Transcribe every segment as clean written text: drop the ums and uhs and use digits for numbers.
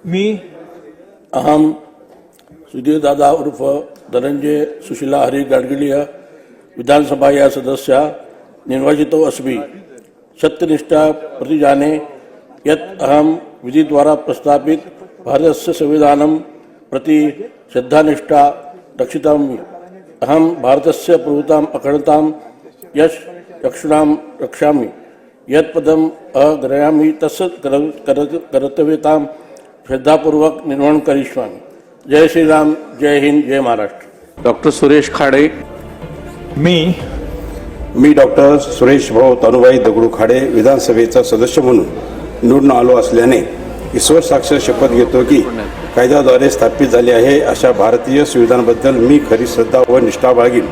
मी अहम सुधीर दादा उर्फ धनंजय सुशीला हरी गाडगिलीय विधानसभा या सदस्या निर्वाचितो अस्मि सत्यनिष्ठा प्रतिजाने यत् अहम विधि द्वारा प्रस्तापित भारतस्य संविधानं प्रति श्रद्धानिष्ठा रक्षितामि। अहम भारतस्य प्रभुताम् अखंडताम् यश रक्षणां रक्षामि। यत् पदम् अग्रयामि तस्य कर्तव्यतां श्रद्धापूर्वक निर्वहन करिष्यामि। जय श्री राम, जय हिंद, जय महाराष्ट्र। डॉक्टर सुरेश खाडे। मी डॉक्टर सुरेश भाऊ तनुभाई दगडू खाडे विधानसभेचा सदस्य म्हणून निवडून आलो असल्याने ईश्वर साक्षर शपथ घेतो की कायद्याद्वारे स्थापित झाले आहे अशा भारतीय संविधानाबद्दल मी खरी श्रद्धा व निष्ठा बाळगीन।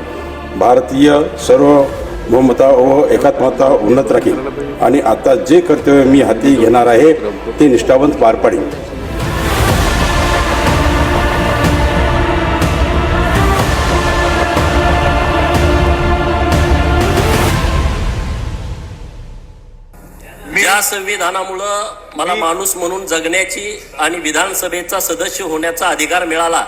भारतीय सार्वभौमता व एकात्मता उन्नत राखीन आणि आता जे कर्तव्य मी हाती घेणार आहे ते निष्ठावंत पार पाडीन। या संविधानामुळे मला माणूस म्हणून जगण्याची आणि विधानसभेचा सदस्य होण्याचा अधिकार मिळाला।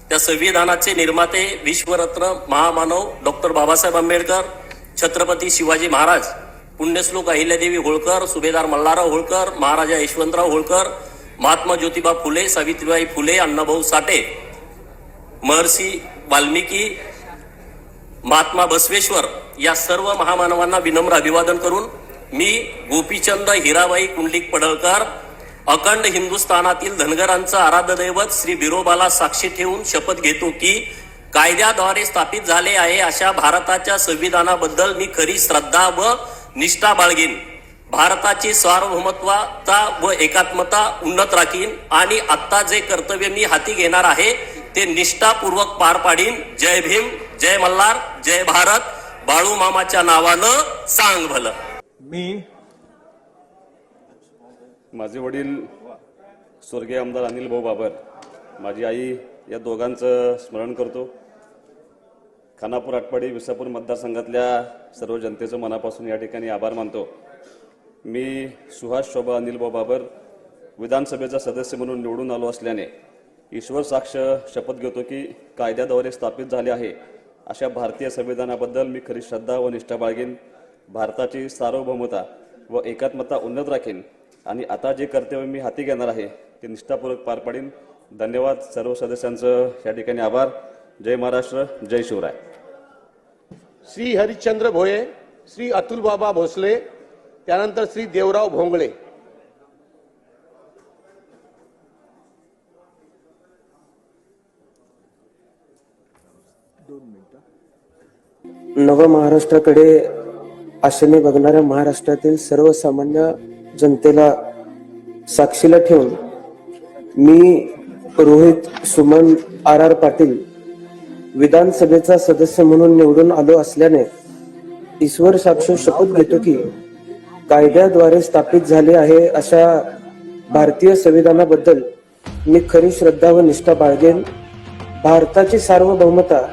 त्या संविधानाचे निर्माते विश्वरत्न महामानव डॉक्टर बाबासाहेब आंबेडकर, छत्रपती शिवाजी महाराज, पुण्यश्लोक अहिल्यादेवी होळकर, सुभेदार मल्हारराव होळकर, महाराजा यशवंतराव होळकर, महात्मा ज्योतिबा फुले, सावित्रीबाई फुले, अण्णाभाऊ साठे, महर्षी वाल्मिकी, महात्मा बसवेश्वर या सर्व महामानवांना विनम्र अभिवादन करून मी गोपीचंद हिराबाई कुंडलिक पडळकर अखंड हिंदुस्थानातील धनगरांचा आराध्य दैवत श्री बिरोबाला साक्षी ठेवून शपथ घेतो की कायद्याद्वारे स्थापित झाले आहे अशा भारताच्या संविधानाबद्दल मी खरी श्रद्धा व निष्ठा बाळगीन। भारताची सार्वभौमत्वता व एकात्मता उन्नत राखीन आणि आता जे कर्तव्य मी हाती घेणार आहे ते निष्ठापूर्वक पार पाडीन। जय भीम, जय मल्हार, जय भारत। बाळू मामाच्या नावानं सांग भलं। माझे वडील स्वर्गीय आमदार अनिल भाऊ बाबर, माझी आई या दोघांचं स्मरण करतो। खानापूर, आटपाडी, विसापूर मतदारसंघातल्या सर्व जनतेचं मनापासून या ठिकाणी आभार मानतो। मी सुहास शोभा अनिल भाऊ बाबर विधानसभेचा सदस्य म्हणून निवडून आलो असल्याने ईश्वर साक्ष शपथ घेतो की कायद्याद्वारे स्थापित झाले आहे अशा भारतीय संविधानाबद्दल मी खरी श्रद्धा व निष्ठा बाळगीन। भारताची सार्वभौमता व एकात्मता उन्नत राखीन आणि आता जे कर्तव्य मी हाती घेणार आहे ते निष्ठापूर्वक पार पाडीन। धन्यवाद। सर्व सदस्यांचं या ठिकाणी आभार। जय महाराष्ट्र, जय शिवराय। श्री हरिश्चंद्र भोये, श्री अतुल बाबा भोसले, त्यानंतर श्री देवराव भोंगळे। नव महाराष्ट्राकडे आशेने बघणाऱ्या महाराष्ट्रातील सर्वसामान्य जनतेला साक्षीला ठेवून मी रोहित सुमन आर पाटील विधानसभेचा सदस्य म्हणून निवडून आलो असल्याने ईश्वर साक्ष शपथ घेतो की कायद्याद्वारे स्थापित झाले आहे अशा भारतीय संविधानाबद्दल मी खरी श्रद्धा व निष्ठा बाळगेन। भारताची सार्वभौमता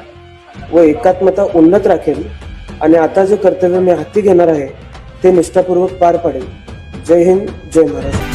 व एकात्मता उन्नत राखेल आणि आता जे कर्तव्य मी हाती घेणार आहे ते निष्ठापूर्वक पार पाडेल। जय हिंद, जय महाराष्ट्र।